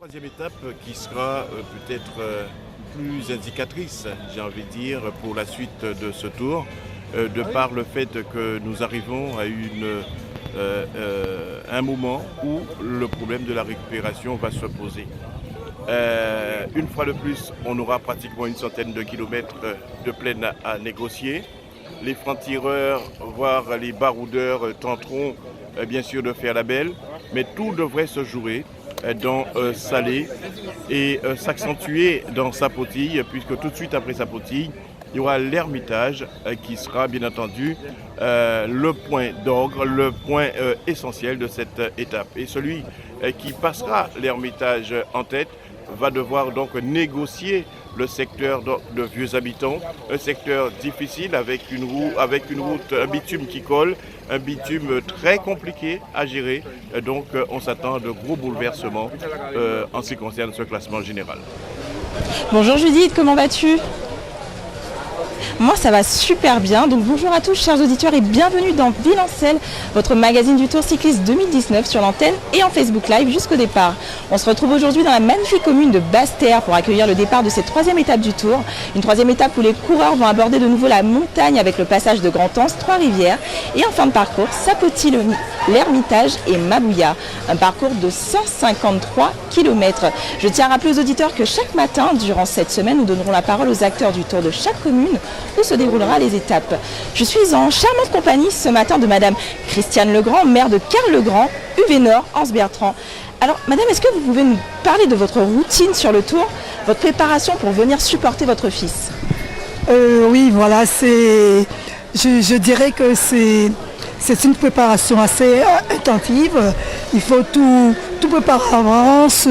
Troisième étape qui sera peut-être plus indicatrice, j'ai envie de dire, pour la suite de ce tour, de par le fait que nous arrivons à un moment où le problème de la récupération va se poser. Une fois de plus, on aura pratiquement une centaine de kilomètres de plaine à négocier. Les francs-tireurs, voire les baroudeurs tenteront bien sûr de faire la belle, mais tout devrait se jouer dans Salé et s'accentuer dans Sapotille, puisque tout de suite après Sapotille, il y aura l'Ermitage qui sera bien entendu le point d'orgue, le point essentiel de cette étape. Et celui qui passera l'Ermitage en tête va devoir donc négocier le secteur de vieux habitants, un secteur difficile avec une route, un bitume qui colle, un bitume très compliqué à gérer. Donc on s'attend à de gros bouleversements en ce qui concerne ce classement général. Bonjour Judith, comment vas-tu ? Moi ça va super bien, donc bonjour à tous chers auditeurs et bienvenue dans Villancelle, votre magazine du Tour cycliste 2019 sur l'antenne et en Facebook Live jusqu'au départ. On se retrouve aujourd'hui dans la magnifique commune de Basse-Terre pour accueillir le départ de cette troisième étape du Tour. Une troisième étape où les coureurs vont aborder de nouveau la montagne avec le passage de Grand-Anse, Trois-Rivières et en fin de parcours Sapotille, l'Ermitage et Mabouya. Un parcours de 153 km. Je tiens à rappeler aux auditeurs que chaque matin, durant cette semaine, nous donnerons la parole aux acteurs du Tour de chaque commune où se déroulera les étapes. Je suis en charmante compagnie ce matin de Madame Christiane Legrand, maire de Carles-le-Grand, UV Nord, Anse-Bertrand. Alors Madame, est-ce que vous pouvez nous parler de votre routine sur le Tour, votre préparation pour venir supporter votre fils ? Oui, voilà, je dirais que c'est une préparation assez intensive. Il faut tout préparer à l'avance,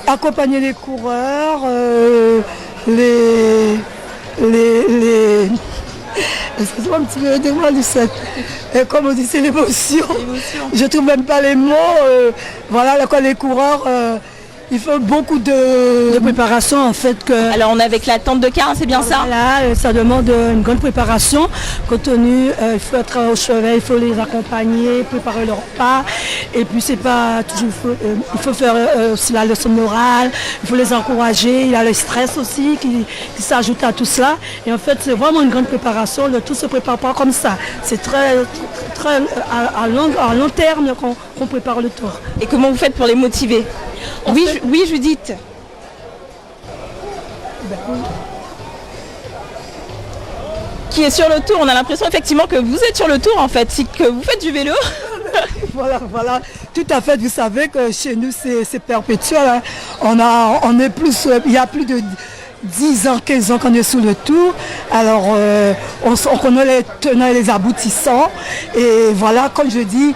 accompagner les coureurs, excusez-moi un petit peu de moi, comme on dit, c'est l'émotion. Je ne trouve même pas les mots. Voilà, là, quand les coureurs, il faut beaucoup de préparation en fait. Alors on est avec la tente de car, c'est bien ça ? Voilà, ça demande une grande préparation. Compte tenu, il faut être au chevet, il faut les accompagner, préparer leur repas. Et puis c'est pas toujours, il faut faire aussi la leçon morale, il faut les encourager. Il y a le stress aussi qui s'ajoute à tout cela. Et en fait c'est vraiment une grande préparation. Le tout se prépare pas comme ça. C'est très à long terme qu'on prépare le tour. Et comment vous faites pour les motiver ? Oui, Judith. Qui est sur le tour, on a l'impression effectivement que vous êtes sur le tour en fait, que vous faites du vélo. Voilà, tout à fait, vous savez que chez nous c'est perpétuel, hein. Il y a plus de 10 ans, 15 ans qu'on est sous le tour, alors on connaît les tenants et les aboutissants, et voilà, comme je dis,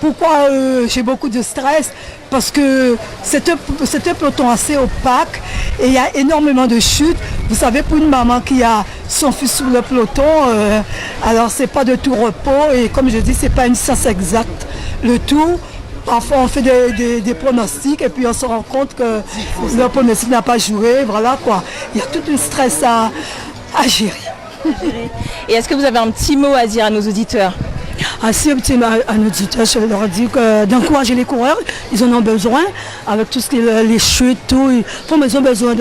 pourquoi j'ai beaucoup de stress ? Parce que c'est un peloton assez opaque et il y a énormément de chutes. Vous savez, pour une maman qui a son fils sous le peloton, alors c'est pas de tout repos et comme je dis, c'est pas une science exacte. Le tout, parfois on fait des pronostics et puis on se rend compte que le pronostic n'a pas joué, voilà quoi. Il y a tout un stress à gérer. Et est-ce que vous avez un petit mot à dire à nos auditeurs ? Assez à nos auditeurs, je leur dis d'encourager les coureurs, ils en ont besoin, avec tout ce qui est les chutes, tout, ils ont besoin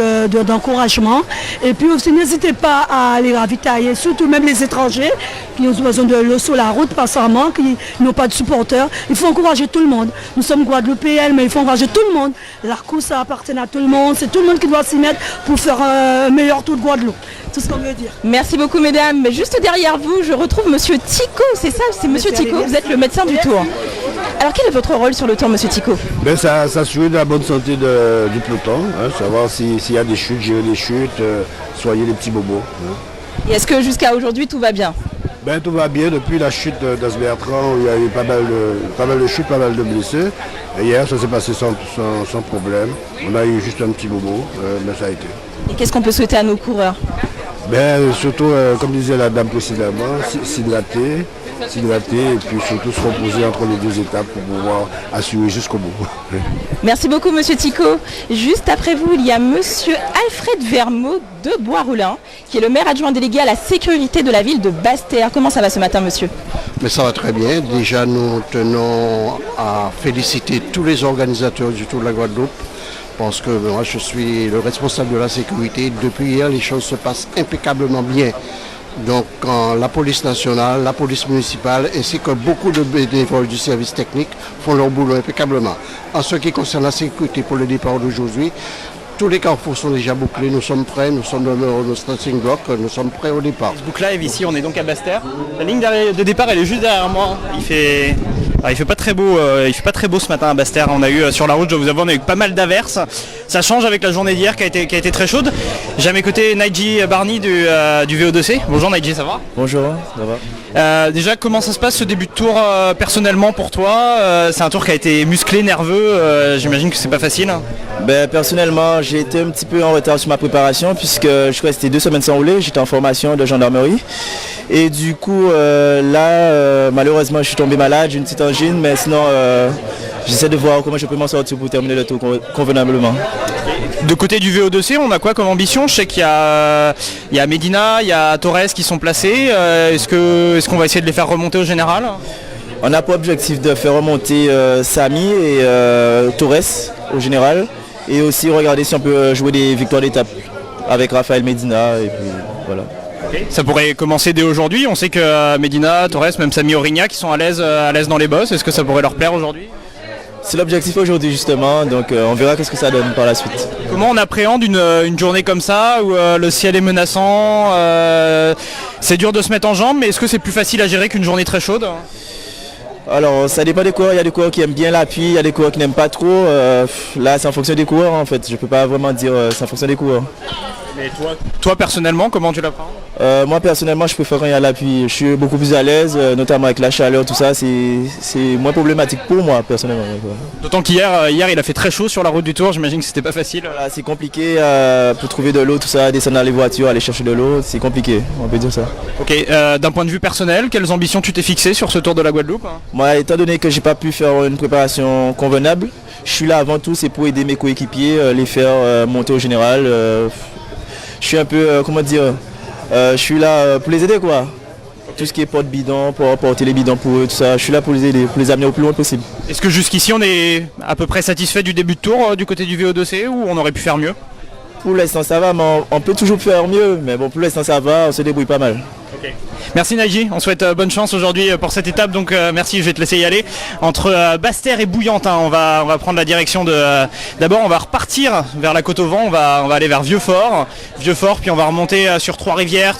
d'encouragement. Et puis aussi, n'hésitez pas à les ravitailler, surtout même les étrangers qui ont besoin de l'eau sur la route, passamment, qui n'ont pas de supporters. Il faut encourager tout le monde. Nous sommes guadeloupéens, mais il faut encourager tout le monde. La course, ça appartient à tout le monde. C'est tout le monde qui doit s'y mettre pour faire un meilleur tour de Guadeloupe. Tout ce qu'on veut dire. Merci beaucoup mesdames. Juste derrière vous, je retrouve monsieur Tico, c'est ça, c'est monsieur Tico, vous êtes le médecin du Tour. Alors quel est votre rôle sur le Tour, monsieur Tico ? Ça s'assurer de la bonne santé du peloton, hein, savoir s'il y a des chutes, gérer les chutes, soigner les petits bobos. Hein. Et est-ce que jusqu'à aujourd'hui tout va bien ? Tout va bien depuis la chute d'Anse-Bertrand, il y a eu pas mal de chutes, pas mal de blessés. Et hier ça s'est passé sans problème. On a eu juste un petit bobo, mais ça a été. Et qu'est-ce qu'on peut souhaiter à nos coureurs ? Surtout, comme disait la dame précédemment, s'hydrater et puis surtout se reposer entre les deux étapes pour pouvoir assurer jusqu'au bout. Merci beaucoup Monsieur Tico. Juste après vous, il y a Monsieur Alfred Vermeau de Bois-Roulin, qui est le maire adjoint délégué à la sécurité de la ville de Basse-Terre. Comment ça va ce matin, monsieur? Mais ça va très bien. Déjà, nous tenons à féliciter tous les organisateurs du Tour de la Guadeloupe, parce que moi, je suis le responsable de la sécurité. Depuis hier, les choses se passent impeccablement bien. Donc la police nationale, la police municipale ainsi que beaucoup de bénévoles du service technique font leur boulot impeccablement. En ce qui concerne la sécurité pour le départ d'aujourd'hui, tous les carrefours sont déjà bouclés, nous sommes prêts, nous sommes dans nos starting blocks, nous sommes prêts au départ. Facebook Live ici, on est donc à Basse-Terre. La ligne de départ elle est juste derrière moi. Il fait pas très beau ce matin à Basse-Terre. On a eu sur la route, je dois vous avouer, on a eu pas mal d'averses. Ça change avec la journée d'hier qui a été très chaude. J'ai à mes côtés Naïdji Barni du VO2C. Bonjour Naïdji, ça va? Bonjour, ça va. Déjà, comment ça se passe ce début de tour personnellement pour toi? C'est un tour qui a été musclé, nerveux. J'imagine que c'est pas facile. Personnellement, j'ai été un petit peu en retard sur ma préparation puisque je suis resté 2 semaines sans rouler. J'étais en formation de gendarmerie. Et du coup, malheureusement, je suis tombé malade, j'ai une petite angine, mais sinon, j'essaie de voir comment je peux m'en sortir pour terminer le tour convenablement. De côté du VO2C, on a quoi comme ambition? Je sais qu'il y a Medina, il y a Torres qui sont placés. Est-ce qu'on va essayer de les faire remonter au général? On a pour objectif de faire remonter Samy et Torres au général. Et aussi regarder si on peut jouer des victoires d'étape avec Raphaël Medina. Et puis voilà. Ça pourrait commencer dès aujourd'hui. On sait que Medina, Torres, même Samy Aurignac, qui sont à l'aise dans les bosses. Est-ce que ça pourrait leur plaire aujourd'hui? C'est l'objectif aujourd'hui justement, donc on verra qu'est-ce que ça donne par la suite. Comment on appréhende une journée comme ça où le ciel est menaçant, c'est dur de se mettre en jambes, mais est-ce que c'est plus facile à gérer qu'une journée très chaude? Alors ça dépend des coureurs, il y a des coureurs qui aiment bien l'appui, il y a des coureurs qui n'aiment pas trop. Là c'est en fonction des coureurs en fait, je peux pas vraiment dire c'est en fonction des coureurs. Mais toi personnellement, comment tu l'apprends? Moi personnellement je préfère quand il y a l'appui, je suis beaucoup plus à l'aise, notamment avec la chaleur, tout ça, c'est moins problématique pour moi personnellement. D'autant qu'hier il a fait très chaud sur la route du Tour, j'imagine que c'était pas facile. Voilà, c'est compliqué pour trouver de l'eau, tout ça, descendre dans les voitures, aller chercher de l'eau, c'est compliqué, on peut dire ça. Ok, d'un point de vue personnel, quelles ambitions tu t'es fixé sur ce Tour de la Guadeloupe? Moi, étant donné que j'ai pas pu faire une préparation convenable, je suis là avant tout, c'est pour aider mes coéquipiers, les faire monter au général. Je suis un peu, je suis là pour les aider quoi. Tout ce qui est porte-bidon, pour porter les bidons pour eux, tout ça, je suis là pour les aider, pour les amener au plus loin possible. Est-ce que jusqu'ici on est à peu près satisfait du début de tour du côté du VO2C ou on aurait pu faire mieux? Pour l'instant ça va, mais on peut toujours faire mieux, mais bon pour l'instant ça va, on se débrouille pas mal. Okay. Merci Naïdji, on souhaite bonne chance aujourd'hui pour cette étape, donc merci, je vais te laisser y aller. Entre Basse-Terre et Bouillante, on va prendre la direction de... D'abord on va repartir vers la côte au vent, on va aller vers Vieux-Fort, puis on va remonter sur Trois-Rivières,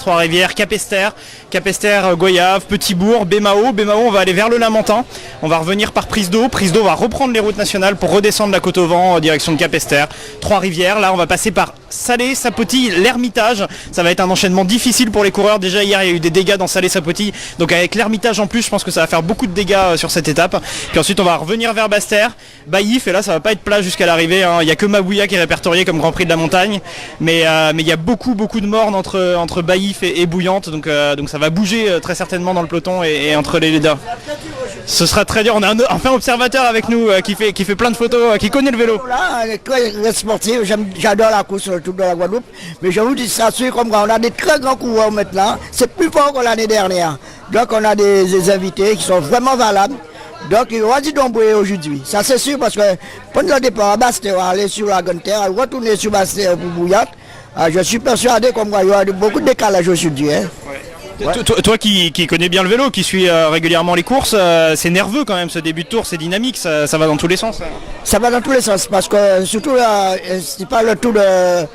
Capesterre, Goyave, Petit-Bourg, Bémao, on va aller vers le Lamentin, on va revenir par Prise d'eau va reprendre les routes nationales pour redescendre la côte au vent direction de Capesterre, Trois-Rivières, là on va passer par Salé-Sapotille, l'Ermitage, ça va être un enchaînement difficile pour les coureurs, déjà hier il y a eu des dégâts dans Salé-Sapotille, donc avec l'Ermitage en plus je pense que ça va faire beaucoup de dégâts sur cette étape, puis ensuite on va revenir vers Basse-Terre, Baillif, et là ça va pas être plat jusqu'à l'arrivée, il n'y a que Mabouya qui est répertorié comme Grand Prix de la montagne, mais il y a beaucoup de morts entre Baillif et Bouillante, donc ça va bouger très certainement dans le peloton et entre les leaders. Ce sera très dur, on a enfin un observateur avec nous qui fait plein de photos, qui connaît le vélo. Là, très sportif, j'adore la course sur le Tour de la Guadeloupe, mais je vous dis ça, comme on a des très grands coureurs maintenant, c'est plus fort que l'année dernière. Donc on a des invités qui sont vraiment valables. Donc il va dire d'embrouiller aujourd'hui, ça c'est sûr, parce que pendant le départ à Basse-Terre, aller sur la Grande Terre, retourner sur Basse-Terre pour Bouillante, je suis persuadé qu'il y aura beaucoup de décalage aujourd'hui. Hein. Ouais. Toi qui connais bien le vélo, qui suit régulièrement les courses, c'est nerveux quand même ce début de tour, c'est dynamique, ça va dans tous les sens. Ça va dans tous les sens, parce que surtout c'est pas le tour de...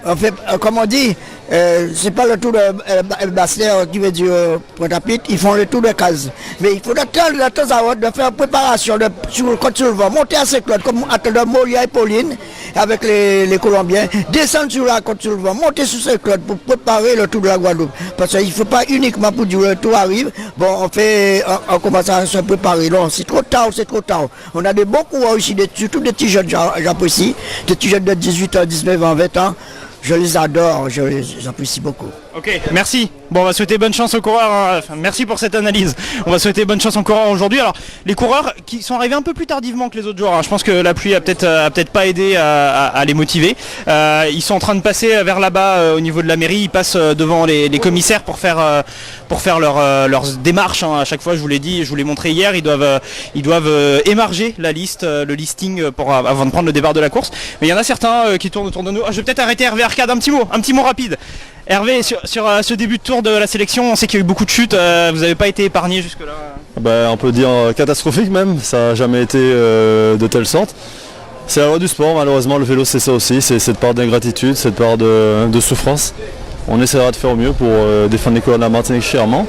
En fait, comme on dit, c'est pas le tour de Basse-Terre qui veut dire Pointe-à-Pitre, ils font le tour de case. Mais il faut de temps à autre de faire préparation sur le côte sur le vent, monter à ces clottes, comme attendant Moria et Pauline, avec les Colombiens, descendre sur la côte sur le vent, monter sur ces clottes pour préparer le tour de la Guadeloupe. Parce qu'il ne faut pas uniquement pour dire le tour arrive, bon, on commence à se préparer. Non, c'est trop tard. On a des bons coureurs ici, surtout des petits jeunes, j'apprécie, des petits jeunes de 18 ans, 19 ans, 20 ans. Je les adore, je les apprécie beaucoup. Ok, merci. Bon, on va souhaiter bonne chance aux coureurs. Hein. Enfin, merci pour cette analyse. On va souhaiter bonne chance aux coureurs aujourd'hui. Alors, les coureurs qui sont arrivés un peu plus tardivement que les autres jours. Hein. Je pense que la pluie a peut-être pas aidé à les motiver. Ils sont en train de passer vers là-bas au niveau de la mairie. Ils passent devant les commissaires pour faire leurs démarches. Hein. À chaque fois, je vous l'ai dit, je vous l'ai montré hier, ils doivent émarger la liste, le listing avant de prendre le départ de la course. Mais il y en a certains qui tournent autour de nous. Je vais peut-être arrêter Hervé Arcade un petit mot rapide. Hervé, sur ce début de tour de la sélection, on sait qu'il y a eu beaucoup de chutes, vous n'avez pas été épargné jusque-là? On peut dire catastrophique même, ça n'a jamais été de telle sorte. C'est la loi du sport, malheureusement le vélo c'est ça aussi, c'est cette part d'ingratitude, cette part de souffrance. On essaiera de faire au mieux pour défendre les couleurs de la Martinique chèrement,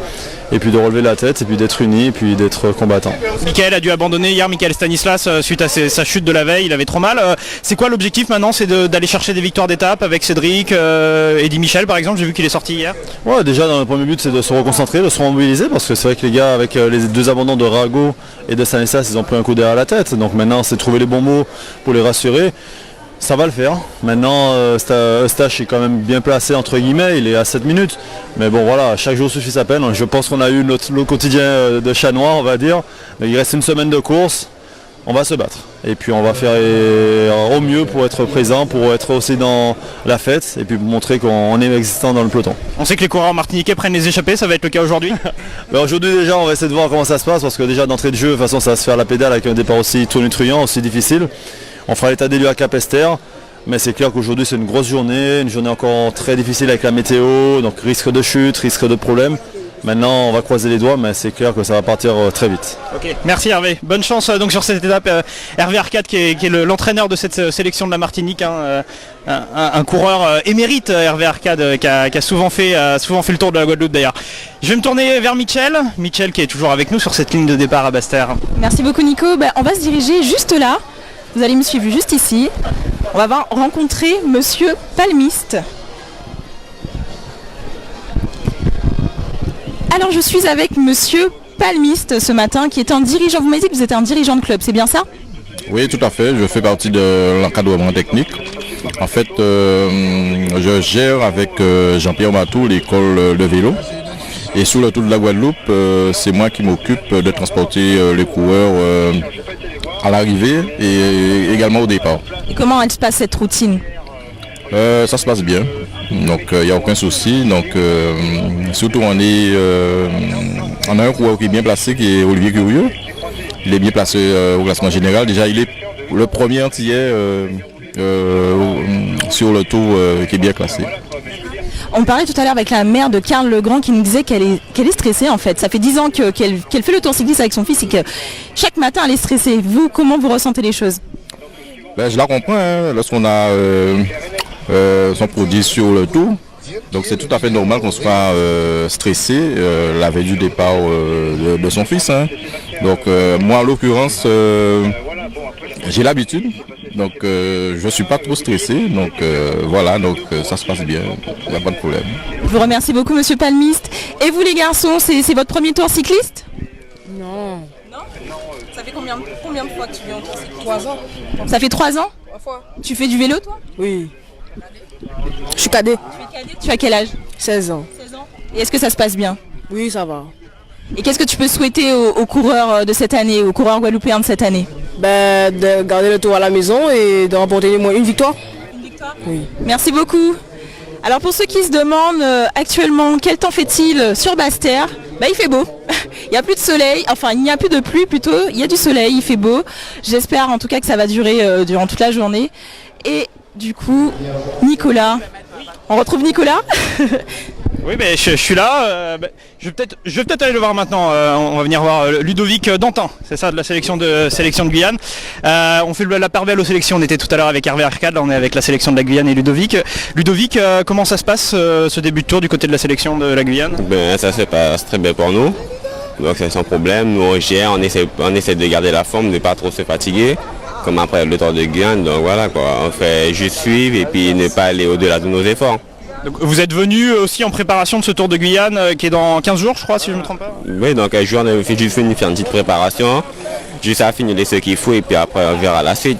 et puis de relever la tête, et puis d'être unis, et puis d'être combattant. Michael a dû abandonner hier, Michael Stanislas, suite à sa chute de la veille, il avait trop mal. C'est quoi l'objectif maintenant? C'est d'aller chercher des victoires d'étape avec Cédric, Eddy Michel par exemple, j'ai vu qu'il est sorti hier. Ouais, déjà dans le premier but c'est de se reconcentrer, de se remobiliser, parce que c'est vrai que les gars avec les deux abandons de Rago et de Stanislas, ils ont pris un coup derrière la tête, donc maintenant c'est trouver les bons mots pour les rassurer. Ça va le faire. Maintenant, Eustache est quand même bien placé entre guillemets, il est à 7 minutes. Mais bon voilà, chaque jour suffit sa peine. Je pense qu'on a eu le quotidien de chat noir, on va dire. Mais il reste une semaine de course, on va se battre. Et puis on va faire au mieux pour être présent, pour être aussi dans la fête et puis montrer qu'on est existant dans le peloton. On sait que les coureurs martiniquais prennent les échappées, ça va être le cas aujourd'hui. Aujourd'hui déjà on va essayer de voir comment ça se passe parce que déjà d'entrée de jeu, de toute façon ça va se faire la pédale avec un départ aussi tonitruant, aussi difficile. On fera l'état des lieux à Cap-Esther, mais c'est clair qu'aujourd'hui c'est une grosse journée, une journée encore très difficile avec la météo, donc risque de chute, risque de problème. Maintenant on va croiser les doigts, mais c'est clair que ça va partir très vite. Ok, merci Hervé. Bonne chance donc sur cette étape. Hervé Arcade qui est l'entraîneur de cette sélection de la Martinique, hein, un coureur émérite, Hervé Arcade, qui a souvent fait le tour de la Guadeloupe d'ailleurs. Je vais me tourner vers Michel qui est toujours avec nous sur cette ligne de départ à Basse-Terre. Merci beaucoup Nico. On va se diriger juste là. Vous allez me suivre juste ici. On va rencontrer Monsieur Palmiste. Alors je suis avec Monsieur Palmiste ce matin qui est un dirigeant. Vous m'avez dit que vous êtes un dirigeant de club, c'est bien ça? Oui, tout à fait. Je fais partie de l'encadrement technique. En fait, je gère avec Jean-Pierre Matou l'école de vélo. Et sur le tour de la Guadeloupe, c'est moi qui m'occupe de transporter les coureurs à l'arrivée et également au départ. Et comment elle se passe cette routine? Ça se passe bien, donc il n'y a aucun souci. Donc surtout on a un coureur qui est bien placé, qui est Olivier Curieux. Il est bien placé au classement général. Déjà il est le premier antillais sur le tour qui est bien classé. On parlait tout à l'heure avec la mère de Karl Legrand qui nous disait qu'elle est stressée en fait. Ça fait 10 ans qu'elle fait le tour cycliste avec son fils et que chaque matin elle est stressée. Vous, comment vous ressentez les choses? Je la comprends, hein, lorsqu'on a son produit sur le tour. Donc c'est tout à fait normal qu'on soit stressé la veille du départ de son fils. Hein. Donc moi en l'occurrence, j'ai l'habitude. Donc je ne suis pas trop stressé, donc voilà, donc ça se passe bien, il n'y a pas de problème. Je vous remercie beaucoup Monsieur Palmiste. Et vous les garçons, c'est votre premier tour cycliste? Non. Non? Ça fait combien de fois que tu viens au tour cycliste? 3 ans. Ça fait 3 ans? 3 fois. Tu fais du vélo toi? Oui. Je suis cadet. Tu as quel âge? 16 ans. 16 ans. Et est-ce que ça se passe bien? Oui, ça va. Et qu'est-ce que tu peux souhaiter aux coureurs de cette année, aux coureurs guadeloupéens de cette année? De garder le tour à la maison et de remporter au moins une victoire. Une victoire? Oui. Merci beaucoup. Alors pour ceux qui se demandent actuellement quel temps fait-il sur Basse-Terre, il fait beau. Il n'y a plus de soleil, enfin il n'y a plus de pluie plutôt, il y a du soleil, il fait beau. J'espère en tout cas que ça va durer durant toute la journée. Et du coup, Nicolas, on retrouve Nicolas. Oui, je suis là. Je vais peut-être aller le voir maintenant. On va venir voir Ludovic Dantin, c'est ça, de la sélection de Guyane. On fait la part belle aux sélections. On était tout à l'heure avec Hervé Arcade, là on est avec la sélection de la Guyane et Ludovic. Ludovic, comment ça se passe ce début de tour du côté de la sélection de la Guyane? Ça se passe très bien pour nous. Donc c'est sans problème. Nous on gère, on essaie de garder la forme, de ne pas trop se fatiguer. Comme après le tour de Guyane, donc voilà quoi. On fait juste suivre et puis ne pas aller au-delà de nos efforts. Donc, vous êtes venu aussi en préparation de ce Tour de Guyane qui est dans 15 jours je crois si je ne me trompe pas. Oui, dans 15 jours on a juste fini faire une petite préparation, juste à finir ce qu'il faut et puis après on verra la suite.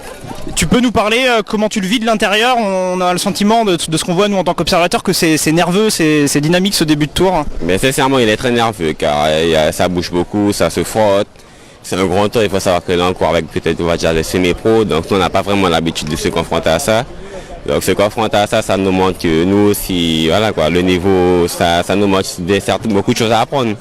Tu peux nous parler comment tu le vis de l'intérieur? On a le sentiment de ce qu'on voit nous en tant qu'observateurs que c'est nerveux, c'est dynamique ce début de tour. Mais sincèrement, il est très nerveux car ça bouge beaucoup, ça se frotte. C'est un grand tour, il faut savoir que là on court avec peut-être on va dire des semi-pros, donc on n'a pas vraiment l'habitude de se confronter à ça. Donc se confronter à ça, ça nous montre que nous aussi, voilà quoi, le niveau, ça nous montre beaucoup de choses à apprendre.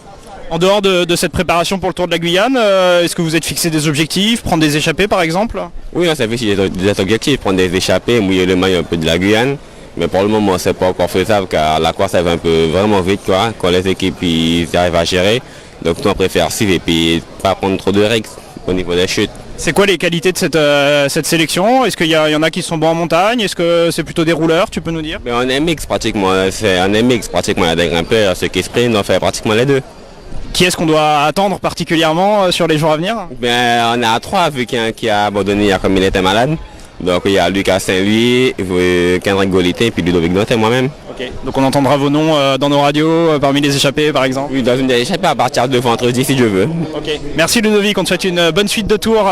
En dehors de cette préparation pour le Tour de la Guyane, est-ce que vous êtes fixé des objectifs, prendre des échappées par exemple? Oui, on s'est fixé des objectifs, prendre des échappées, mouiller le maillot un peu de la Guyane. Mais pour le moment, c'est pas encore faisable car la course elle va un peu vraiment vite quoi, quand les équipes ils arrivent à gérer. Donc nous on préfère suivre et puis pas prendre trop de risques au niveau des chutes. C'est quoi les qualités de cette sélection? Est-ce qu'il y en a qui sont bons en montagne? Est-ce que c'est plutôt des rouleurs? Tu peux nous dire? On est mix pratiquement, il y a des grimpeurs, ceux qui sprintent, on fait pratiquement les deux. Qui est-ce qu'on doit attendre particulièrement sur les jours à venir? On a 3 vu qu'il y en a qui a abandonné comme il était malade. Donc il y a Lucas Saint-Louis, Kendrick Golité et puis Ludovic Dantin moi-même. Okay. Donc on entendra vos noms dans nos radios, parmi les échappés par exemple? Oui, dans une des échappées à partir de vendredi si je veux. Ok. Merci Ludovic, on te souhaite une bonne suite de tours.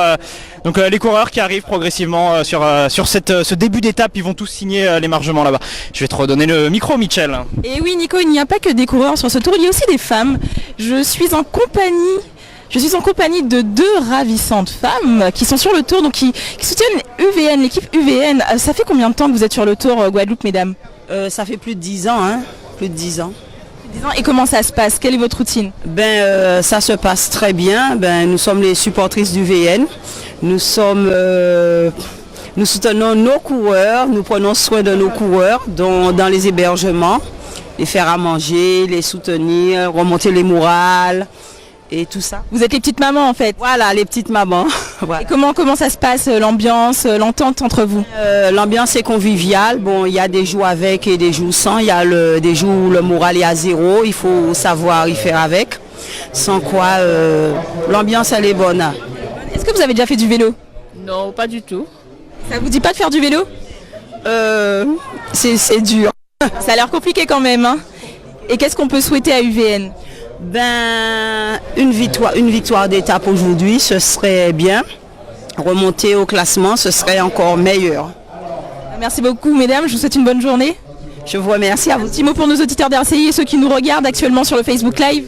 Donc les coureurs qui arrivent progressivement sur ce début d'étape, ils vont tous signer l'émargement là-bas. Je vais te redonner le micro Michel. Et oui Nico, il n'y a pas que des coureurs sur ce tour, il y a aussi des femmes. Je suis en compagnie de 2 ravissantes femmes qui sont sur le tour, donc qui soutiennent UVN, l'équipe UVN. Ça fait combien de temps que vous êtes sur le tour Guadeloupe, mesdames? Ça fait plus de 10 ans, hein, plus de 10 ans. Et comment ça se passe? Quelle est votre routine? Ça se passe très bien. Nous sommes les supportrices du VN. Nous soutenons nos coureurs, nous prenons soin de nos coureurs dans les hébergements, les faire à manger, les soutenir, remonter les morales et tout ça. Vous êtes les petites mamans en fait? Voilà, les petites mamans. Voilà. Et comment ça se passe, l'ambiance, l'entente entre vous? L'ambiance est conviviale. Bon, il y a des jours avec et des jours sans. Il y a des jours où le moral est à 0. Il faut savoir y faire avec. Sans quoi, l'ambiance elle est bonne. Est-ce que vous avez déjà fait du vélo? Non, pas du tout. Ça vous dit pas de faire du vélo? C'est dur. Ça a l'air compliqué quand même, hein. Et qu'est-ce qu'on peut souhaiter à UVN? Une victoire d'étape aujourd'hui, ce serait bien. Remonter au classement, ce serait encore meilleur. Merci beaucoup mesdames, je vous souhaite une bonne journée. Je vous remercie à vous. Un petit mot pour nos auditeurs d'RCI et ceux qui nous regardent actuellement sur le Facebook Live.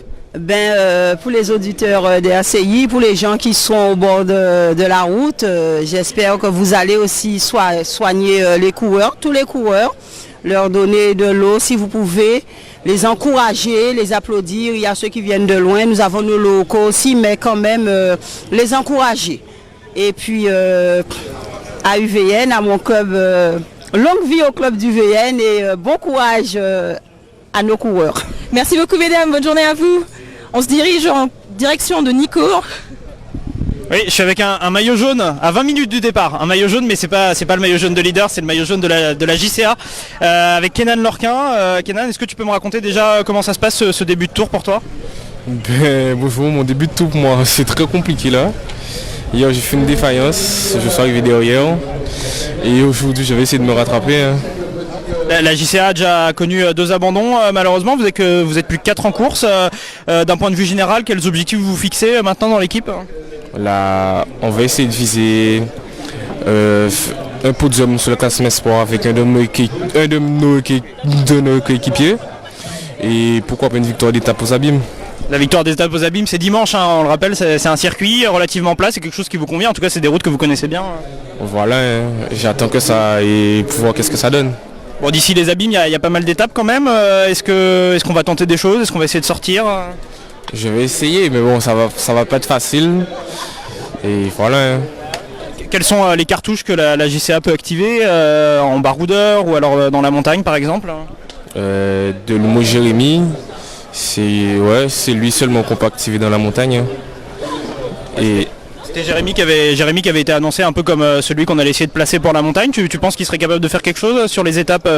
Pour les auditeurs des RCI, pour les gens qui sont au bord de la route, j'espère que vous allez aussi soigner les coureurs, tous les coureurs, leur donner de l'eau si vous pouvez, les encourager, les applaudir. Il y a ceux qui viennent de loin, nous avons nos locaux aussi, mais quand même les encourager. Et puis à UVN, à mon club, longue vie au club d'UVN et bon courage à nos coureurs. Merci beaucoup mesdames, bonne journée à vous. On se dirige en direction de Nico. Oui, je suis avec un maillot jaune à 20 minutes du départ. Un maillot jaune, mais c'est pas le maillot jaune de leader, c'est le maillot jaune de la JCA. Avec Kenan Lorquin. Kenan, est-ce que tu peux me raconter déjà comment ça se passe ce début de tour pour toi? Bonjour, mon début de tour pour moi, c'est très compliqué là. Hier j'ai fait une défaillance, je suis arrivé derrière. Et aujourd'hui je vais essayer de me rattraper. Hein. La JCA a déjà connu 2 abandons malheureusement, vous êtes plus que 4 en course. D'un point de vue général, quels objectifs vous fixez maintenant dans l'équipe? Là, on va essayer de viser un podium sur le classement espoir avec un de nos coéquipiers. Et pourquoi pas une victoire d'étape aux abîmes. La victoire des étapes aux abîmes, c'est dimanche, hein, on le rappelle, c'est un circuit relativement plat, c'est quelque chose qui vous convient, en tout cas c'est des routes que vous connaissez bien. Voilà, hein, j'attends que ça et pour voir qu'est-ce que ça donne. Bon, d'ici les abîmes, il y a pas mal d'étapes quand même. Est-ce qu'on va tenter des choses? Est-ce qu'on va essayer de sortir? Je vais essayer, mais bon, ça va pas être facile. Et voilà. Hein. Quelles sont les cartouches que la JCA peut activer en baroudeur ou alors dans la montagne par exemple? De l'humo Jérémy, c'est lui seulement qu'on peut activer dans la montagne. Et c'était Jérémy qui avait été annoncé un peu comme celui qu'on allait essayer de placer pour la montagne. Tu penses qu'il serait capable de faire quelque chose sur les étapes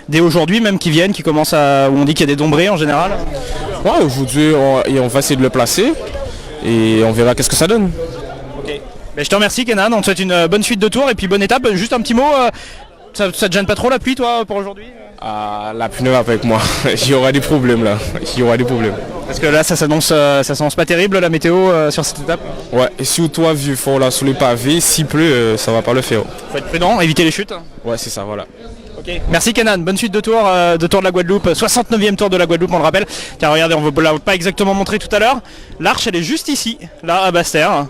dès aujourd'hui, même qui viennent, qui commencent où on dit qu'il y a des dombrés en général? Ouais, aujourd'hui on va essayer de le placer et on verra qu'est-ce que ça donne. Okay. Je te remercie Kenan, on te souhaite une bonne suite de tours et puis bonne étape. Juste un petit mot, ça te gêne pas trop la pluie toi pour aujourd'hui? La pneu avec moi. Il y aura des problèmes là. Il y aura des problèmes. Parce que là, ça s'annonce pas terrible la météo sur cette étape. Ouais, et surtout à Vieux-Fort là, sous les pavés, s'il pleut, ça va pas le faire. Faut être prudent, éviter les chutes. Ouais, c'est ça, voilà. Ok. Merci Kenan, bonne suite de tour de la Guadeloupe, 69e tour de la Guadeloupe, on le rappelle. Car regardez, on ne vous l'a pas exactement montré tout à l'heure. L'Arche, elle est juste ici, là à Basse-Terre.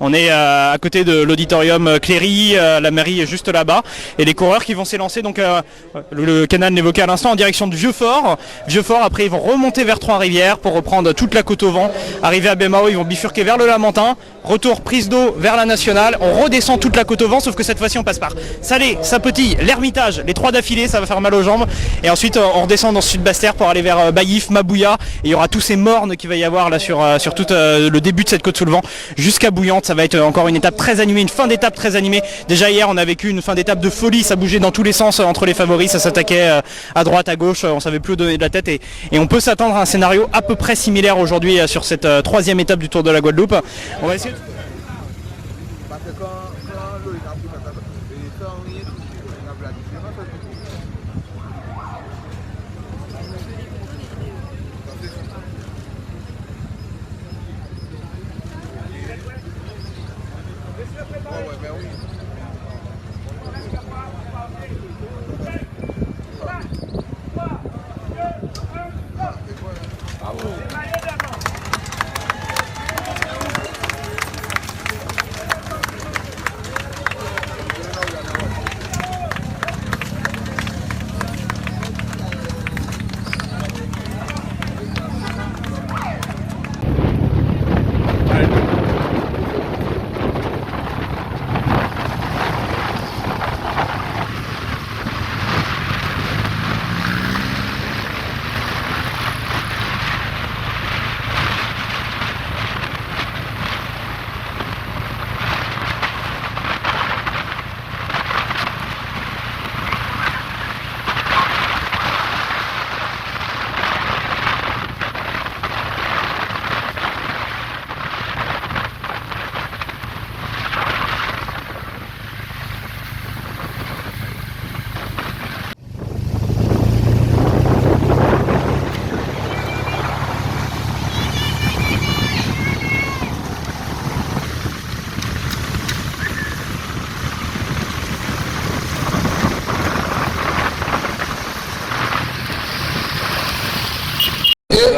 On est à côté de l'auditorium Cléry, la mairie est juste là-bas. Et les coureurs qui vont s'élancer, donc le Kenan l'évoquait à l'instant, en direction de Vieux-Fort. Vieux-Fort, après ils vont remonter vers Trois-Rivières pour reprendre toute la côte au vent. Arriver à Bémao, ils vont bifurquer vers le Lamentin. Retour, prise d'eau vers la Nationale. On redescend toute la côte au vent, sauf que cette fois-ci on passe par Salé, Sapetille, l'Ermitage, les 3 d'affilée, ça va faire mal aux jambes. Et ensuite on redescend dans le sud Basse-Terre pour aller vers Baïf, Mabouya. Et il y aura tous ces mornes qu'il va y avoir là sur tout le début de cette côte sous le vent jusqu'à Bouillante. Ça va être encore une étape très animée, une fin d'étape très animée. Déjà hier on a vécu une fin d'étape de folie, ça bougeait dans tous les sens entre les favoris, ça s'attaquait à droite, à gauche, on savait plus où donner de la tête et on peut s'attendre à un scénario à peu près similaire aujourd'hui sur cette 3e étape du Tour de la Guadeloupe. On va essayer.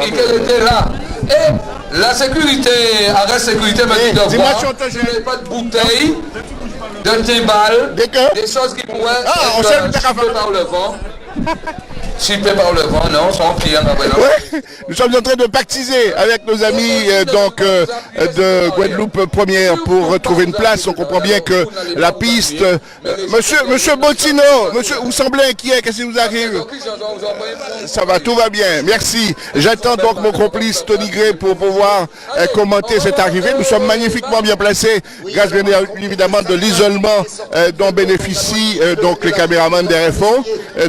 Et qu'elle était là. Et la sécurité, arrêt sécurité m'a dit de voir qu'il n'y avait pas de bouteilles, de timbales, des choses qui pourraient être chippées par le vent. Chippées par le vent, non, sans prière. Ouais, nous sommes en train de pactiser avec nos amis de Guadeloupe Première pour retrouver une place. On comprend bien que la piste... Monsieur Bottino, monsieur, vous semblez inquiet, qu'est-ce qui vous arrive? Ça va, tout va bien, merci. J'attends donc mon complice Tony Gray pour pouvoir commenter cette arrivée. Nous sommes magnifiquement bien placés, grâce bien évidemment de l'isolement dont bénéficient donc les caméramans d'RFO.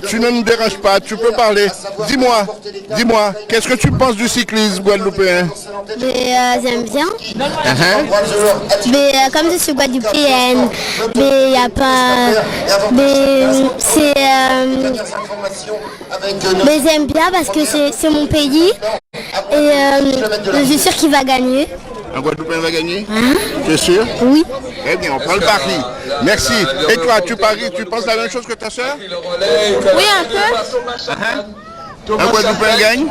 Tu ne me déranges pas, tu peux parler. Dis-moi, qu'est-ce que tu penses du cyclisme guadeloupéen? J'aime bien. Mais comme je suis guadeloupéenne, mais il n'y a pas... Mais j'aime bien parce que c'est mon pays et je suis sûre qu'il va gagner. Un Guadeloupéen va gagner? Tu es sûr? Oui. Très bien, on prend le pari. Merci. Et toi, tu paries, tu penses la même chose que ta soeur? Oui, un peu. Un Guadeloupéen gagne?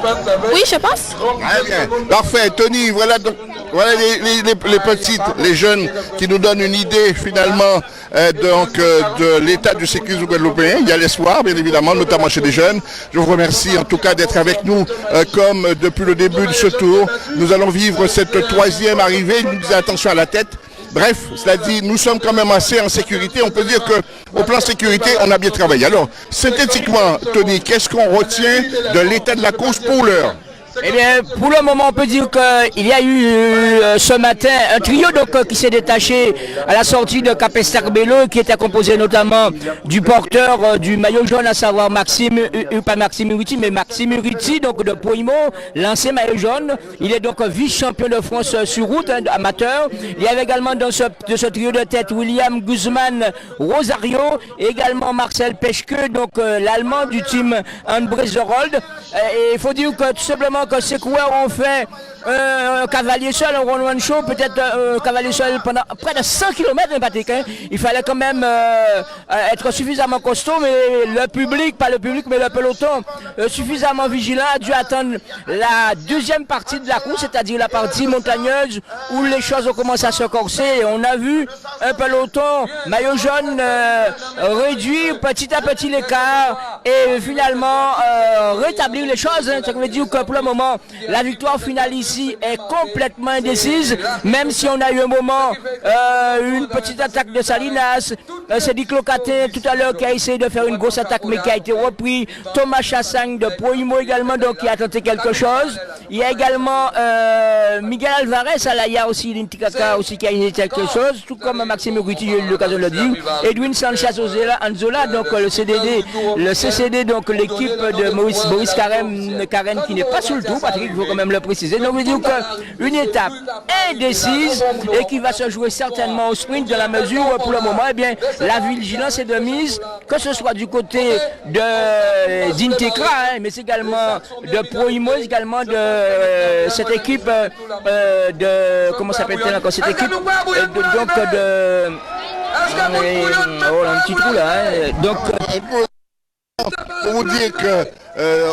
Oui, je pense. Très bien. Parfait. Tony, voilà les petites, les jeunes qui nous donnent une idée finalement de l'état du cyclisme guadeloupéen. Il y a l'espoir, bien évidemment, notamment chez les jeunes. Je vous remercie en tout cas d'être avec nous comme depuis le début de ce tour. Nous allons vivre cette 3e arrivée. Nous disons attention à la tête. Bref, cela dit, nous sommes quand même assez en sécurité. On peut dire qu'au plan sécurité, on a bien travaillé. Alors, synthétiquement, Tony, qu'est-ce qu'on retient de l'état de la course pour l'heure? Eh bien, pour le moment, on peut dire qu'il y a eu ce matin un trio donc, qui s'est détaché à la sortie de Capesterbello, qui était composé notamment du porteur du maillot jaune, à savoir Maxime Uriti, donc de Poimo, l'ancien maillot jaune. Il est donc vice-champion de France sur route, amateur. Il y avait également de ce trio de tête William Guzman Rosario, et également Marcel Peschke, donc l'allemand du team Andbrezerold. Et il faut dire que tout simplement que ces coureurs ont fait un cavalier seul, un one show, peut-être un cavalier seul pendant près de 100 km, Patrick, hein. Il fallait quand même être suffisamment costaud, mais le public, pas le public, mais le peloton, suffisamment vigilant, a dû attendre la deuxième partie de la course, c'est-à-dire la partie montagneuse, où les choses ont commencé à se corser. Et on a vu un peloton maillot jaune réduire petit à petit l'écart et finalement rétablir les choses, hein. Ça veut dire que pour le moment, la victoire finale ici est complètement indécise, même si on a eu un moment, une petite attaque de Salinas, c'est Dick Locaté tout à l'heure qui a essayé de faire une grosse attaque mais qui a été repris, Thomas Chassagne de Proimo également, donc qui a tenté quelque chose. Il y a également Miguel Alvarez, il y a aussi l'Intikaka aussi qui a essayé quelque chose, tout comme Maxime Uriti, j'ai eu l'occasion de le dire, Edwin Sanchez Anzola, donc le CCD, donc l'équipe de Boris Karen qui n'est pas sur le tour, Patrick, il faut quand même le préciser. Donc je dis qu'une étape indécise et qui va se jouer certainement au sprint, dans la mesure où pour le moment, eh bien, la vigilance est de mise, que ce soit du côté d'Intekra, hein, mais également de Proimo, également de cette équipe comment s'appelle-t-elle encore cette équipe un petit trou là, hein, donc pour vous dire que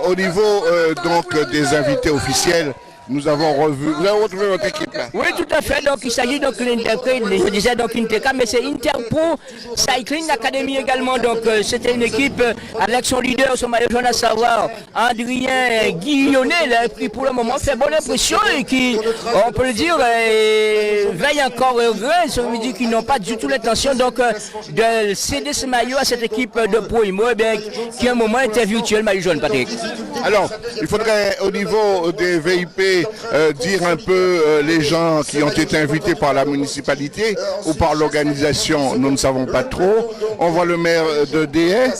au niveau donc des invités officiels, nous avons revu, vous avez retrouvé votre équipe là? Oui, tout à fait. Donc il s'agit donc je disais donc Interca, mais c'est Interpro Cycling Academy également. Donc c'était une équipe avec son leader, son maillot jaune, à savoir Adrien Guillonnet, qui pour le moment fait bonne impression et qui, on peut le dire, veille encore heureux. Ça veut dire qu'ils n'ont pas du tout l'intention donc de céder ce maillot à cette équipe de Proimo, qui à un moment était virtuel maillot jaune, Patrick. Alors, il faudrait au niveau des VIP dire un peu les gens qui ont été invités par la municipalité ou par l'organisation, nous ne savons pas trop. On voit le maire de Déhay,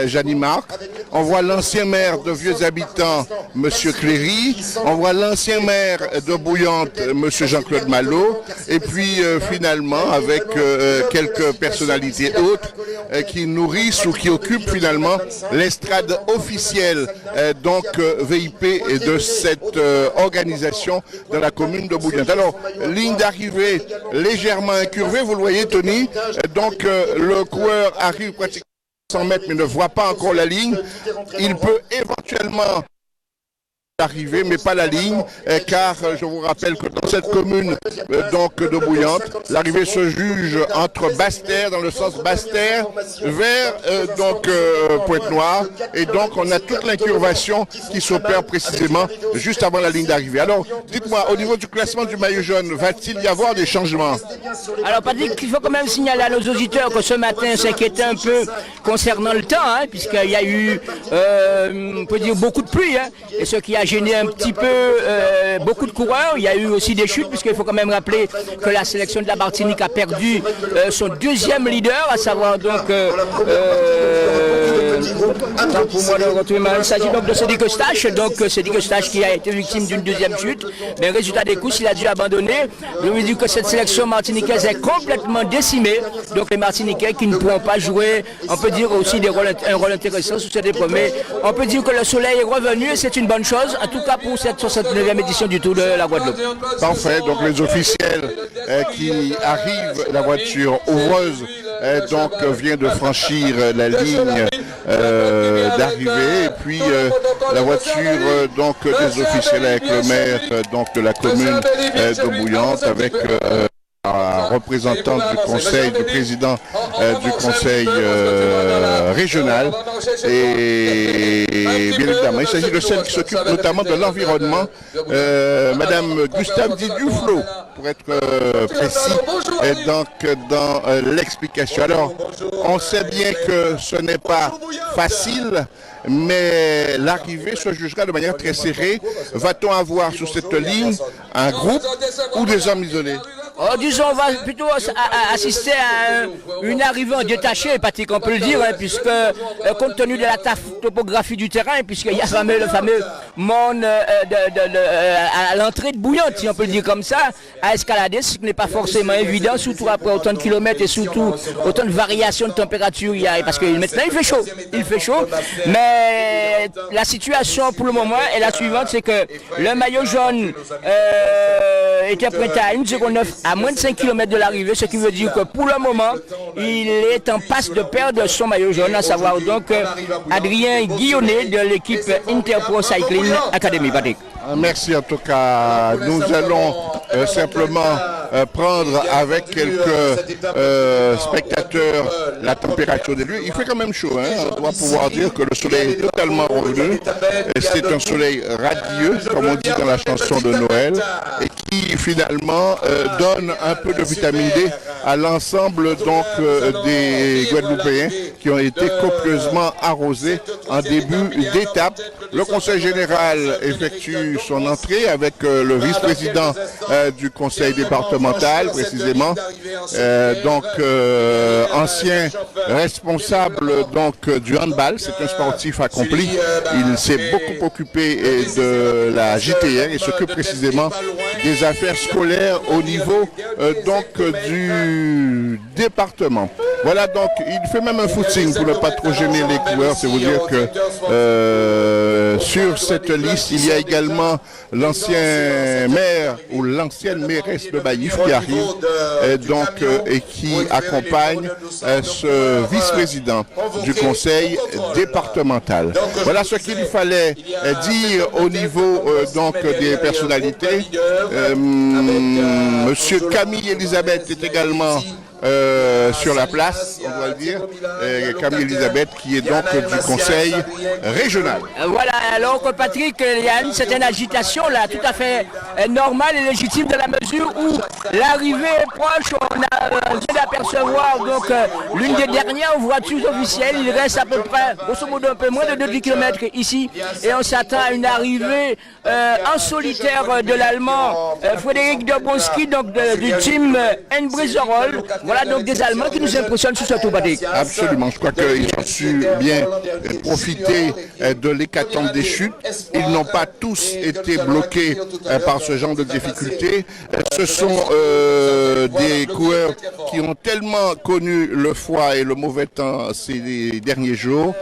Jeannie Marc. On voit l'ancien maire de Vieux Habitants, M. Cléry. On voit l'ancien maire de Bouillante, M. Jean-Claude Malo. Et puis finalement, avec quelques personnalités autres qui nourrissent ou qui occupent finalement l'estrade officielle donc VIP de cette organisation dans la commune de Bouillante. Alors, ligne d'arrivée légèrement incurvée, vous le voyez Tony, donc le coureur arrive pratiquement 100 mètres mais ne voit pas encore la ligne. Il peut éventuellement arriver, mais pas la ligne, car je vous rappelle que dans cette commune donc de Bouillante, l'arrivée se juge entre Basse-Terre, dans le sens Basse-Terre, vers donc Pointe-Noire, et donc on a toute l'incurvation qui s'opère précisément juste avant la ligne d'arrivée. Alors, dites-moi, au niveau du classement du maillot jaune, va-t-il y avoir des changements? Alors, Patrick, il faut quand même signaler à nos auditeurs que ce matin, on s'inquiétait un peu concernant le temps, hein, puisqu'il y a eu, on peut dire, beaucoup de pluie, hein, et ce qui a gêné un petit peu beaucoup de coureurs. Il y a eu aussi des chutes, puisqu'il faut quand même rappeler que la sélection de la Martinique a perdu son deuxième leader, à savoir donc pour moi de retrouver il s'agit donc de Cédric Eustache, donc Cédric Eustache qui a été victime d'une deuxième chute, mais résultat des courses, il a dû abandonner. Je veux dire que cette sélection martiniquaise est complètement décimée, donc les Martiniquais qui ne pourront pas jouer, on peut dire aussi un rôle intéressant sur cette épreuve, mais on peut dire que le soleil est revenu et c'est une bonne chose, en tout cas pour cette 69e édition du Tour de la Guadeloupe. Parfait, donc les officiels qui arrivent, la voiture ouvreuse donc vient de franchir la ligne d'arrivée, et puis la voiture donc des officiels avec le maire donc de la commune de Bouillante, avec représentant du conseil, du président du conseil régional. Et bien évidemment, il s'agit de celle qui s'occupe notamment de l'environnement, Madame Gustave Duflo, pour être précis, donc dans l'explication. Alors, on sait bien que ce n'est pas facile, mais l'arrivée se jugera de manière très serrée. Va-t-on avoir sur cette ligne un groupe ou des hommes isolés? Disons, on va plutôt assister à une arrivée en détaché, Patrick, on peut le dire, hein, puisque compte tenu de la topographie du terrain, puisqu'il y a le fameux monde à l'entrée de Bouillante, si on peut le dire comme ça, à escalader, ce qui n'est pas forcément évident, surtout après autant de kilomètres et surtout autant de variations de température. Parce que maintenant il fait chaud, mais la situation pour le moment est la suivante, c'est que le maillot jaune était prêt à 1 seconde 9 à moins de 5 km de l'arrivée, ce qui veut dire que pour le moment, il est en passe de perdre son maillot jaune, à savoir donc Adrien Guillonnet de l'équipe Interpro Cycling Academy. Merci en tout cas. Nous allons simplement prendre avec quelques spectateurs la température des lieux. Il fait quand même chaud, hein. On doit pouvoir dire que le soleil est totalement revenu. C'est un soleil radieux, comme on dit dans la chanson de Noël, et qui finalement donne un peu de vitamine D à l'ensemble donc des Guadeloupéens qui ont été copieusement arrosés en début d'étape. Le conseil général effectue son entrée avec le vice-président du conseil départemental, précisément, donc ancien responsable donc du handball. C'est un sportif accompli. Il s'est beaucoup occupé de la JTR et s'occupe précisément des affaires scolaires au niveau donc du département. Voilà, donc il fait même un footing pour ne pas trop gêner les coureurs. C'est vous dire que sur cette liste, il y a également l'ancien maire ou l'ancienne mairesse de Baïf qui arrive et qui accompagne ce vice-président du conseil départemental. Voilà ce qu'il fallait dire au niveau donc des personnalités. Monsieur Camille Elisabeth est également sur la place, on doit le dire, Camille Elisabeth qui est donc du conseil régional. Voilà, alors que Patrick, il y a une certaine agitation là, tout à fait normale et légitime de la mesure où l'arrivée est proche. On vient d'apercevoir donc l'une des dernières voitures officielles. Il reste à peu près, grosso modo, un peu moins de 2 km ici et on s'attend à une arrivée en solitaire de l'Allemand Frédéric Dobonski, donc du team Enbrizerol. Voilà donc des Allemands qui nous impressionnent sur ce tour. Absolument, je crois qu'ils ont su bien profiter de l'hécatombe des chutes. Ils n'ont pas tous été bloqués par ce genre de difficultés. Ce sont des coureurs qui ont tellement connu le froid et le mauvais temps ces derniers jours.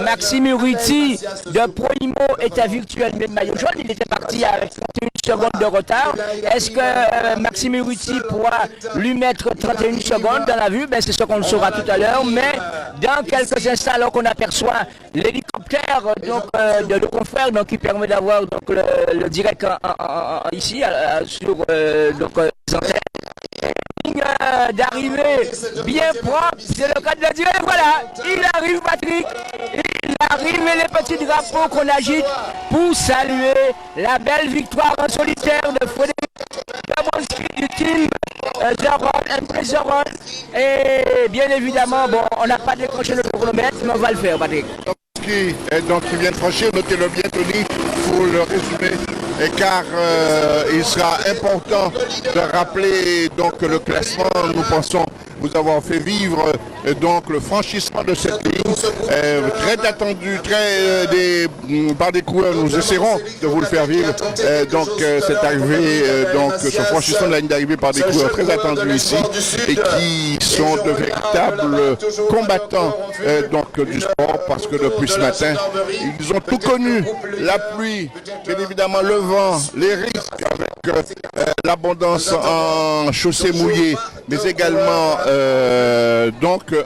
Maxime Urruti de Proimo était virtuel mais maillot jaune. Il était parti avec 31 secondes de retard. Est-ce que Maxime Urruti pourra lui mettre 31 secondes dans la vue? C'est ce qu'on le saura tout à l'heure. Mais dans quelques instants, alors qu'on aperçoit l'hélicoptère de nos confrères qui permet d'avoir le direct ici sur les antennes. D'arriver bien propre, c'est le cas de le dire. Et voilà, il arrive Patrick, il arrive et les petits drapeaux qu'on agite pour saluer la belle victoire en solitaire de Frédéric Dobonski du team Zerol. Et bien évidemment, on n'a pas décroché le chronomètre, mais on va le faire, Patrick. Donc il vient de franchir, notez-le bien Tony, pour le résumer, car il sera important de rappeler donc le classement. Nous pensons vous avoir fait vivre donc le franchissement de cette ligne, très attendu, par des coureurs. Nous essaierons de vous le faire vivre. Donc cette arrivée, ce franchissement de la ligne d'arrivée par des coureurs très attendus ici et qui sont de véritables combattants du sport, parce que depuis ce matin, ils ont tout connu, la pluie, bien évidemment le vent, les risques avec l'abondance en chaussées mouillées, mais également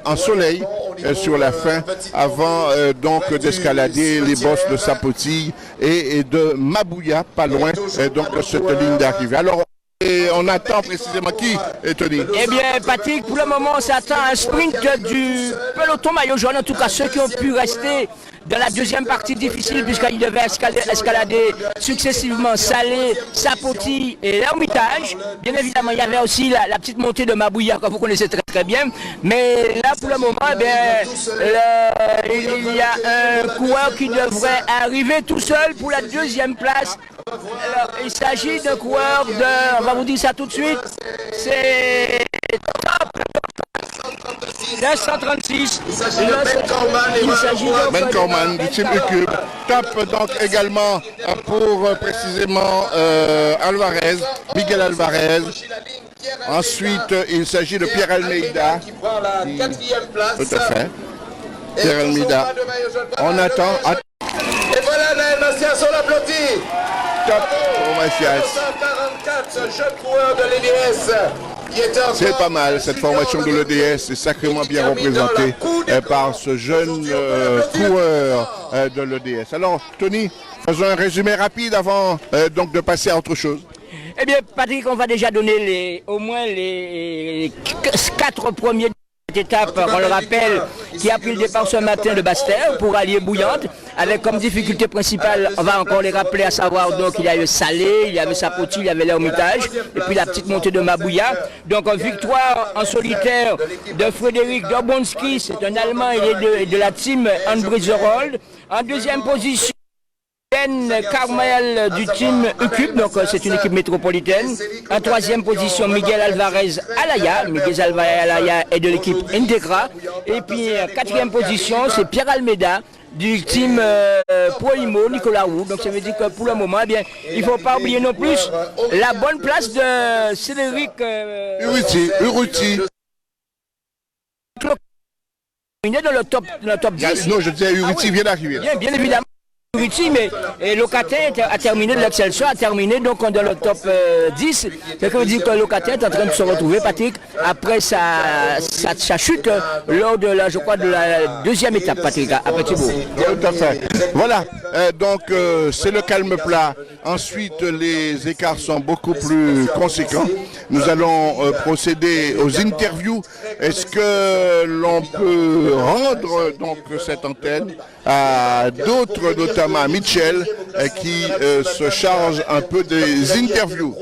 en soleil sur la fin, avant d'escalader les bosses de Sapotille et de Mabouya, pas loin de cette ligne d'arrivée. Alors et on attend précisément qui, Tony? Eh bien, Patrick, pour le moment, on s'attend à un sprint du peloton maillot jaune, en tout cas ceux qui ont pu rester dans la deuxième partie difficile, puisqu'ils devaient escalader successivement Salé, Sapoti et l'Ermitage. Bien évidemment, il y avait aussi la petite montée de Mabouya, que vous connaissez très très bien. Mais là, pour le moment, eh bien, il y a un coureur qui devrait arriver tout seul pour la deuxième place. Alors, il s'agit d'un coureur de, on va vous dire ça tout de suite, c'est Top 136. Il s'agit de Ben Corman du team Ucube. Top donc également pour précisément Alvarez, Miguel Alvarez. Ensuite, il s'agit de Pierre Almeida. Tout à fait. Pierre Almeida. On attend. Et voilà Naël Macias, on l'applaudit. Top pour Macias. 144, ce jeune coureur de l'EDS. C'est pas mal, cette formation de l'EDS est sacrément bien représentée par ce jeune coureur de l'EDS. Alors, Tony, faisons un résumé rapide avant donc de passer à autre chose. Eh bien, Patrick, on va déjà donner au moins les 4 premiers étape, on le rappelle, qui a pris le départ ce matin de Basse-Terre pour allier Bouillante, avec comme difficulté principale, on va encore les rappeler, à savoir, donc il y a eu Salé, il y avait Sapoti, il y avait l'Ermitage, et puis la petite montée de Mabouya. Donc victoire en solitaire de Frédéric Dobonski, c'est un Allemand, il est de la team Andrizerhold. En deuxième position, Carmel du team UCUB, donc c'est une équipe métropolitaine. En troisième position, Miguel Alvarez Alaya. Miguel Alvarez Alaya est de l'équipe Integra. Et puis en quatrième position, c'est Pierre Almeida du team Proimo Nicolas Roux. Donc ça veut dire que pour le moment, eh bien, il ne faut pas oublier non plus la bonne place de Cédric Urruti. Dans le top 10. Non, je disais Urruti vient d'arriver. Bien évidemment. Mais Locataire a terminé de l'Excelsior, a terminé donc dans le top 10. Ce qui veut dire que Locataire est en train de se retrouver, Patrick, après sa chute lors de la, je crois, de la deuxième étape, Patrick, à Petit-Bourg. Tout à fait. Voilà, donc c'est le calme plat. Ensuite, les écarts sont beaucoup plus conséquents. Nous allons procéder aux interviews. Est-ce que l'on peut rendre donc cette antenne à d'autres, notamment à Mitchell, qui se charge un peu des interviews.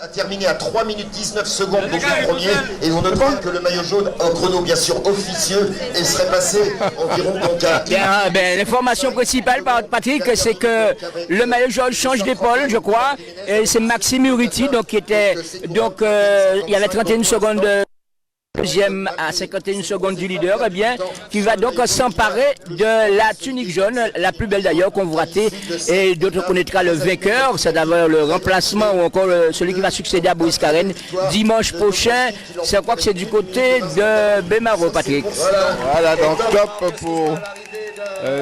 A terminé à 3 minutes 19 secondes donc le premier, et on notera que le maillot jaune, un chrono bien sûr officieux, et serait passé environ donc à... L'information principale, Patrick, c'est que le maillot jaune change d'épaule, je crois, et c'est Maxime Urruti, donc qui était, donc il y avait 31 secondes deuxième à 51 secondes du leader, eh bien, qui va donc s'emparer de la tunique jaune, la plus belle d'ailleurs qu'on vous ratez, et d'autres connaîtra le vainqueur, c'est d'abord le remplacement ou encore celui qui va succéder à Boris Karen dimanche prochain. Je crois que c'est du côté de Bémaro, Patrick. Voilà, donc top pour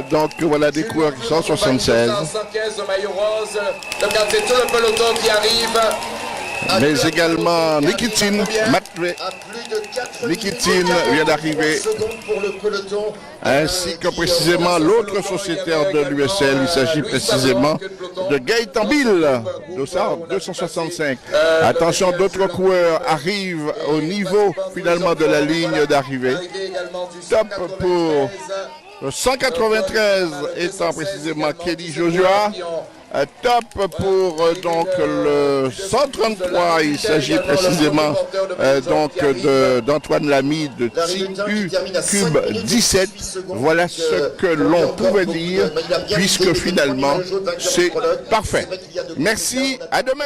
donc voilà des coureurs qui sont 76. 115 de maillot rose, regardez tout le peloton qui arrive. Mais également Nikitin, Nikitin vient d'arriver, ainsi que précisément l'autre sociétaire de l'USL, il s'agit précisément de Gaëtan Bill, 265. Attention, d'autres coureurs arrivent au niveau finalement de la ligne d'arrivée. Top pour le 193 étant précisément Kelly Joshua. Top pour donc le 133, il s'agit précisément donc d'Antoine Lamy de TU Cube 17. Voilà ce que l'on pouvait dire, puisque finalement c'est parfait. Merci, à demain.